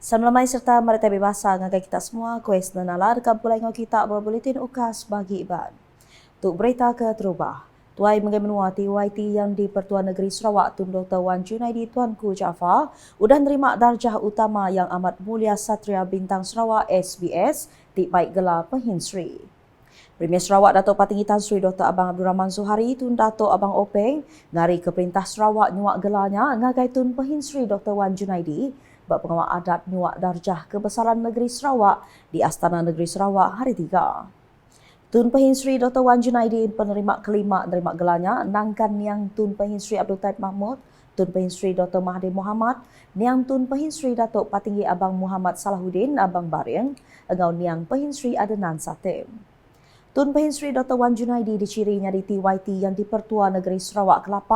Samlamai serta mereta bebasa ngagai kita semua kuis dan nalar dekat pulai ngau kita berbuletin ukas bagi iban. Untuk berita ke terubah, Tuai mengenua TYT yang di Pertuan Negeri Sarawak Tun Dr. Wan Junaidi Tuanku Jaafar udah nerima darjah utama yang amat mulia Satria Bintang Sarawak SBS di baik gelar Penhinsri. Premier Sarawak Datuk Patinggi Tan Sri Dr. Abang Abdul Rahman Zuhari Tun Datuk Abang Openg ngari ke Perintah Sarawak nyuak gelarnya ngagai Tun Penhinsri Dr. Wan Junaidi bak pengawal adat nyuak darjah kebesaran negeri Sarawak di Astana Negeri Sarawak hari 3. Tun Penhinsri Dr. Wan Junaidi penerima kelima menerima gelarnya nangkan Niang Tun Penhinsri Abdul Taib Mahmud, Tun Penhinsri Dr. Mahathir Mohamad, Niang Tun Penhinsri Datuk Patinggi Abang Muhammad Salahuddin Abang Baring, engau Niang Penhinsri Adenan Satim. Tun Penhinsri Dr. Wan Junaidi dicirinya di TYT yang di Pertua Negeri Sarawak ke-8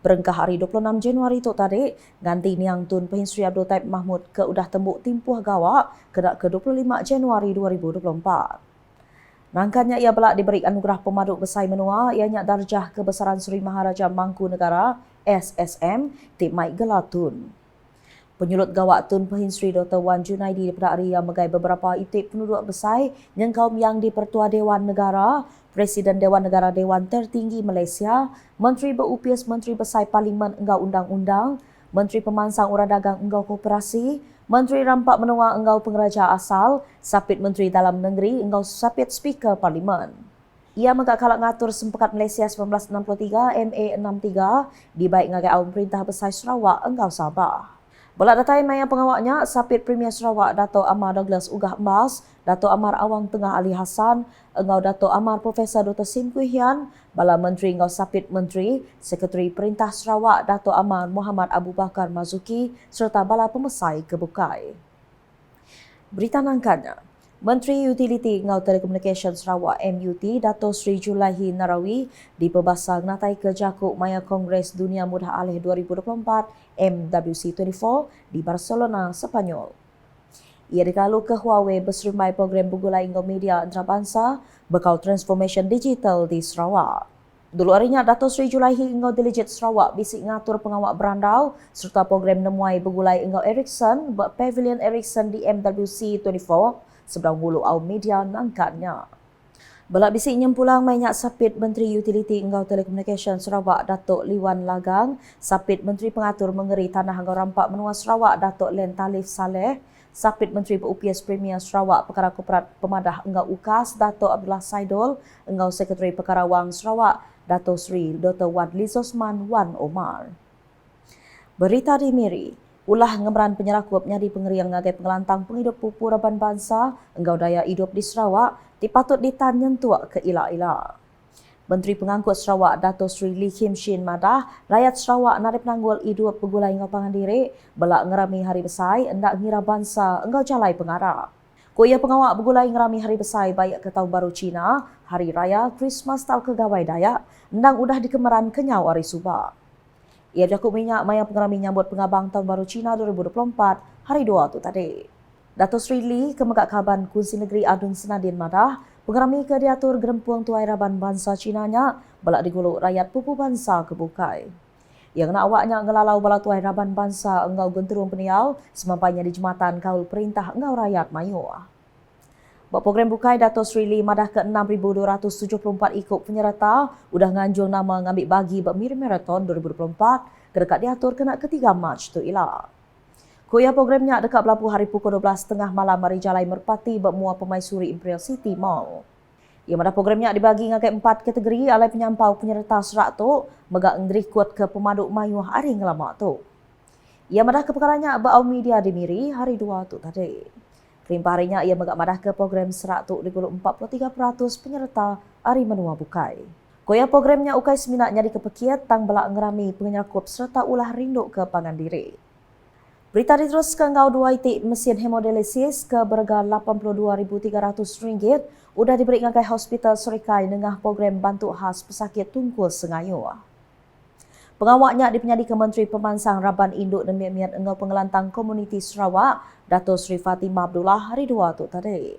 berengkah hari 26 Januari tok tadi ganti Niang Tun Penhinsri Abdul Taib Mahmud ke udah tembuk timpuh gawak kena ke 25 Januari 2024. Rangkannya ia belak diberi anugerah pemaduk besai menua ianya darjah kebesaran Seri Maharaja Mangkunegara SSM di Mai Gelatun. Penyulut gawak Tun Penhinsri Dr. Wan Junaidi di Pedari yang megai beberapa itik penduduk besar yang kaum yang di Pertua Dewan Negara, Presiden Dewan Negara Dewan Tertinggi Malaysia, Menteri Berupias Menteri Besar Parlimen Enggau Undang-Undang, Menteri Pemansang Urang Dagang Enggau Koperasi, Menteri Rampak Menua Enggau Pengeraja Asal, Sapit Menteri Dalam Negeri Enggau Sapit Speaker Parlimen. Ia megak kalak ngatur Sempekat Malaysia 1963 MA63 di baik ngagai awam Perintah Besar Sarawak Enggau Sabah. Bolak datai maya pengawaknya, Sapit Premier Sarawak Dato' Amar Douglas Ugah Embas, Dato' Amar Awang Tengah Ali Hassan, Engau Dato' Amar Profesor Dr. Sim Kui Hian, Bala Menteri Engau Sapit Menteri, Sekretari Perintah Sarawak Dato' Amar Muhammad Abu Bakar Mazuki serta Bala Pemesai Kebukai. Berita nangkannya, Menteri Utiliti Engau Telekomunikasi Sarawak MUT Dato' Sri Julaihi Narawi dipebasang natai ke Jakuk Maya Kongres Dunia Mudah Alih 2024 MWC24 di Barcelona, Sepanyol. Ia dikalu ke Huawei berserumai program bergulai Engau Media Antarabangsa bekal transformation digital di Sarawak. Dulu harinya Dato' Sri Julaihi Engau Diligit Sarawak bisik ngatur pengawak berandau serta program nemuai bergulai Engau Ericsson Pavilion Ericsson di MWC24 sebelum hulu awam media nangkatnya. Belak bisik nyempulang mainyak Sapit Menteri Utiliti Engau Telekomunikasi Sarawak Datuk Liwan Lagang, Sapit Menteri Pengatur Mengeri Tanah Engau Rampak Menua Sarawak Datuk Len Talif Saleh, Sapit Menteri Berupias Premier Sarawak Perkara Korporat Pemadah Engau UKAS Datuk Abdullah Saidul, Engau Sekretari Perkara Wang Sarawak Datuk Sri Dr. Wan Lizosman Wan Omar. Berita di Miri, ulah ngemeran penyerakup nyadi pengeriang ngagai pengelantang penghidup pupu Raban Bangsa Engau Daya Hidup di Sarawak dipatut ditanyen tuak ke ila-ila. Menteri Pengangkut Sarawak Dato' Sri Lee Kim Shin madah rakyat Sarawak narip nanggul hidup begulai Engau Pangandiri belak ngerami hari besar endak ngira bangsa Engau jalai pengarah. Kuya pengawak begulai ngerami hari besar baik ke Tahun Baru Cina, Hari Raya, Christmas tau kegawai Dayak, endang udah dikemeran kenyau hari Subak. Ia jakup minyak maya pengerami nyambut pengabang Tahun Baru Cina 2024 hari 2 tu tadi. Dato' Sri Lee kemegak kaban Kunsi Negeri Adun Senadin madah pengerami ke diatur gerempuang tuai Raban Bangsa Cinanya belak diguluk rakyat pupu bangsa kebukai. Yang nak awaknya ngelalau bala tuai Raban Bangsa Engau Genterung Peniau semampainya di Jumatan Kaul Perintah Engau Rakyat Mayu. Buat program bukai Dato' Sri Lee madah ke 6,274 ikut penyerta udah nganjung nama ngambil bagi buat Miri Marathon 2024 kedekat diatur kena ke 3 Mac tu ilah. Kuya programnya dekat berlaku hari pukul 12 tengah malam Mari Jalai Merpati buat Mua Pemaisuri Imperial City Mall. Ia madah programnya dibagi ngagai 4 kategori alai penyampau penyerta serak tu megak ngerikut ke pemaduk mayuh hari ngelamak tu. Ia madah ke perkaranya bau media di Miri hari 2 tu tadi. Kelimpah harinya ia megak madah ke program serak tu diguluk 43% penyerta hari menua bukai. Koya programnya ukai seminatnya di kepekiat tang belak ngerami penyakup serta ulah rinduk ke Pangandiri. Berita diteruskan Engau 2 itik mesin hemodialisis ke berharga RM82,300 udah diberi ngagai Hospital Serikai dengan program bantu khas pesakit tungkul sengayu. Pengawaknya dipenyadi ke Menteri Pemansang Raban Induk dan Miat Engau Pengelantang Komuniti Sarawak Dato' Sri Fatimah Abdullah hari 2 tu tadi.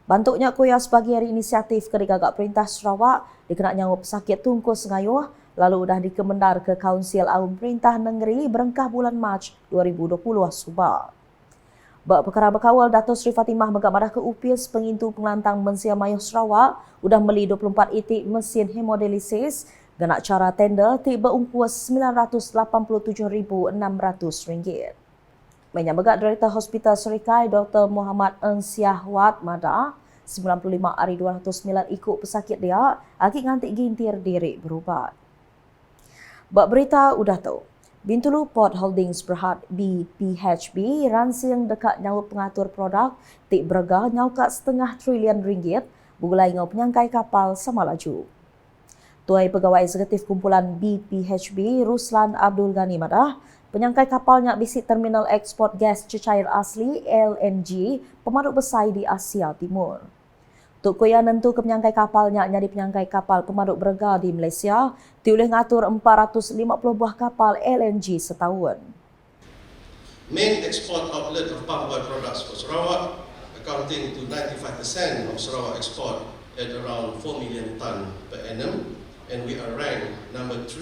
Bantuknya kuya sebagai hari inisiatif kerigagak Perintah Sarawak dikenaknya pesakit tungkul sengayu lalu dah dikemendar ke Kaunsil Awam Perintah Negeri berengkah bulan Mac 2020 Subak. Bak perkara berkawal Dato' Sri Fatimah Megamarah ke UPIS pengintu pengelantang Mensia Mayuh Sarawak udah beli 24 itik mesin hemodialisis genak cara tender tiba ungkus RM987,600. Banyak megak Director Hospital Serikai Dr. Muhammad Eng Siahwat Mada 95 hari 209 ikut pesakit dia aki ngantik gintir diri berubat. Bak berita udah tahu. Bintulu Port Holdings Berhad BPHB ransing dekat nyawa pengatur produk tik berga nyaukat setengah trilion ringgit bugulai ngau penyangkai kapal sama laju. Tuai Pegawai Eksekutif Kumpulan BPHB Ruslan Abdul Ghani Madah penyangkai kapalnya bisi terminal ekspor gas cecair asli LNG pemaduk besar di Asia Timur. Tuk Koya nentu ke penyangkai kapalnya nyari penyangkai kapal pemaduk berga di Malaysia dioleh ngatur 450 buah kapal LNG setahun. Main export outlet of palm oil products for Sarawak, accounting to 95% of Sarawak export at around 4 million ton per annum, and we are ranked number 3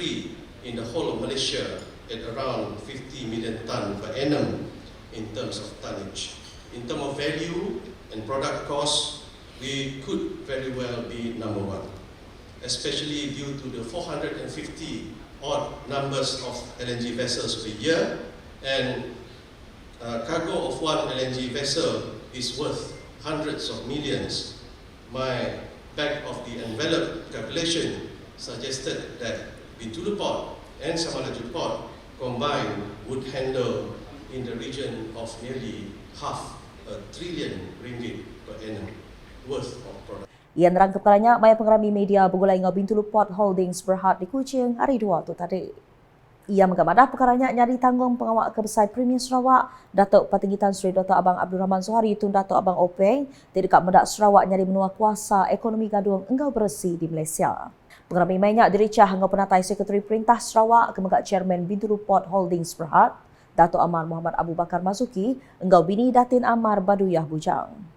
in the whole of Malaysia at around 50 million ton per annum in terms of tonnage. In terms of value and product cost, we could very well be number 1, especially due to the 450 odd numbers of LNG vessels per year, and cargo of one LNG vessel is worth hundreds of millions. My back of the envelope calculation suggested that Bintulu Port and Samalaju Port combined would handle in the region of nearly RM500 billion per annum worth of product. Ia nerang keperanya banyak pengerami media bergulai ngau Bintulu Port Holdings Berhad di Kuching hari 2 tu tadi. Ia mengamadah perkaranya nyari tanggung pengawal kebesar Premier Sarawak Datuk Petinggi Tan Sri Dr. Abang Abdul Rahman Suhari tun Datuk Abang Openg di dekat Medak Sarawak nyari menua kuasa ekonomi gaduang enggau bersih di Malaysia. Pengerami banyak diricah ngau penatai Sekretari Perintah Sarawak kemegak Chairman Bintulu Port Holdings Berhad Datuk Amar Muhammad Abu Bakar Mazuki enggau bini Datin Amar Baduyah Bujang.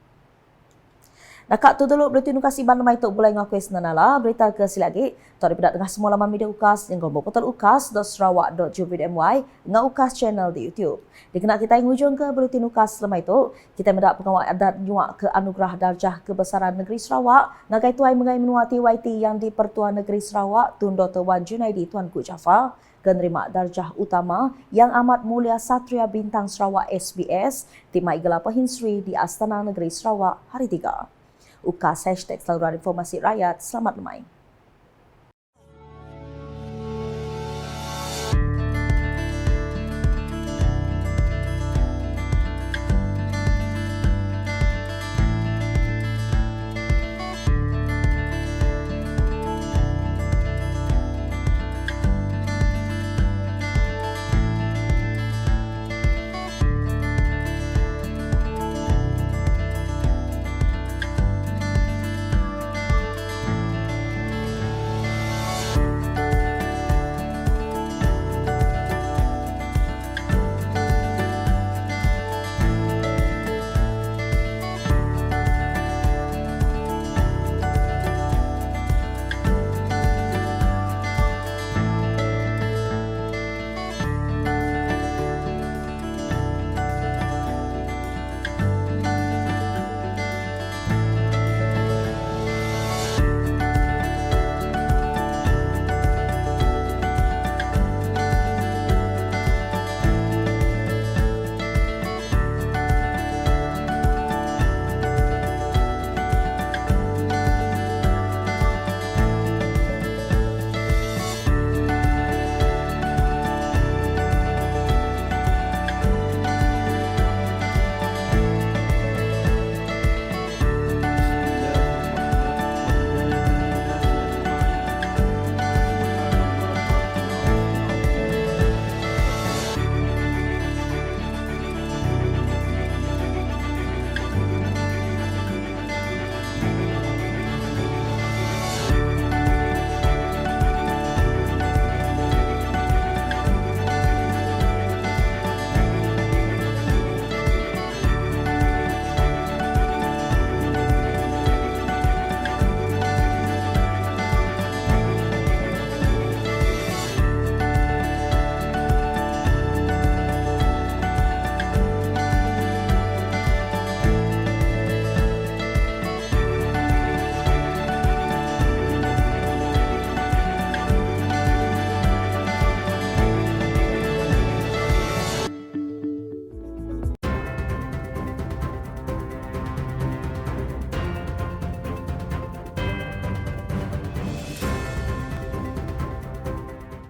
Nakak tu dulu berita nukasi ban lemai tok bulai ngakuis nanala berita ke silagi tok dipedak dengan semua laman media UKAS yang gombo portal ukas.sarawak.gov.my dengan UKAS channel di YouTube. Dikena kita yang hujung ke berita UKAS lemai tok kita mendak pengawal adat nyuak ke anugerah darjah kebesaran negeri Sarawak ngagai tuai mengai menua TYT yang di Pertuan Negeri Sarawak Tun Dr. Wan Junaidi Tuanku Jaafar kenerima darjah utama yang amat mulia Satria Bintang Sarawak SBS timai gelar Pehinsri di Astana Negeri Sarawak hari 3. UKAS #Saluran Informasi Rakyat. Selamat lemai.